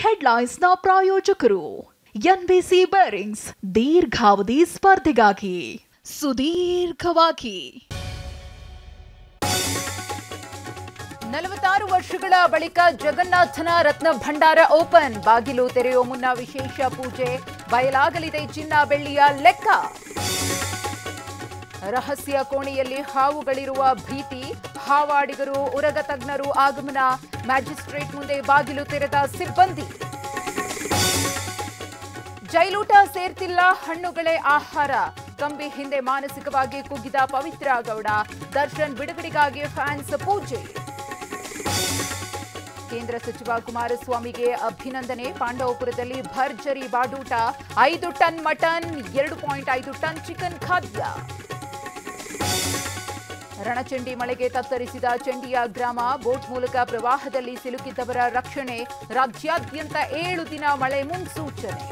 ಹೆಡ್ಲೈನ್ಸ್ನ ಪ್ರಾಯೋಜಕರು NBC bearings ದೀರ್ಘಾವಧಿ ಸ್ಪರ್ಧೆಗಾಗಿ ಸುದೀರ್ಘವಾಗಿ 46 ವರ್ಷಗಳ ಬಳಿಕ ಜಗನ್ನಾಥನ ರತ್ನ ಭಂಡಾರ ಓಪನ್. ಬಾಗಿಲು ತೆರೆಯುವ ಮುನ್ನ ವಿಶೇಷ ಪೂಜೆ. ಬಯಲಾಗಲಿದೆ ಚಿನ್ನ ಬೆಳ್ಳಿಯ ಲೆಕ್ಕ. ರಹಸ್ಯ ಕೋಣೆಯಲ್ಲಿ ಹಾವುಗಳಿರುವ ಭೀತಿ. ಹಾವಾಡಿಗರು ಉರಗ ತಜ್ಞರು ಆಗಮನ. ಮ್ಯಾಜಿಸ್ಟ್ರೇಟ್ ಮುಂದೆ ಬಾಗಿಲು ತೆರೆದ ಸಿಬ್ಬಂದಿ. ಜೈಲೂಟ ಸೇರ್ತಿಲ್ಲ, ಹಣ್ಣುಗಳೇ ಆಹಾರ. ಕಂಬಿ ಹಿಂದೆ ಮಾನಸಿಕವಾಗಿ ಕುಗ್ಗಿದ ಪವಿತ್ರ ಗೌಡ. ದರ್ಶನ್ ಬಿಡುಗಡೆಗಾಗಿ ಫ್ಯಾನ್ಸ್ ಪೂಜೆ. ಕೇಂದ್ರ ಸಚಿವ ಕುಮಾರಸ್ವಾಮಿಗೆ ಅಭಿನಂದನೆ. ಪಾಂಡವಪುರದಲ್ಲಿ ಭರ್ಜರಿ ಬಾಡೂಟ. 5 ಟನ್ ಮಟನ್, 2.5 ಟನ್ ಚಿಕನ್ ಖಾದ್ಯ. ರಣಚಂಡಿ ಮಳೆಗೆ ತತ್ತರಿಸಿದ ಚಂಡಿಯ ಗ್ರಾಮ. ಬೋಟ್ ಮೂಲಕ ಪ್ರವಾಹದಲ್ಲಿ ಸಿಲುಕಿದ್ದವರ ರಕ್ಷಣೆ. ರಾಜ್ಯಾದ್ಯಂತ 7 ದಿನ ಮಳೆ ಮುನ್ಸೂಚನೆ.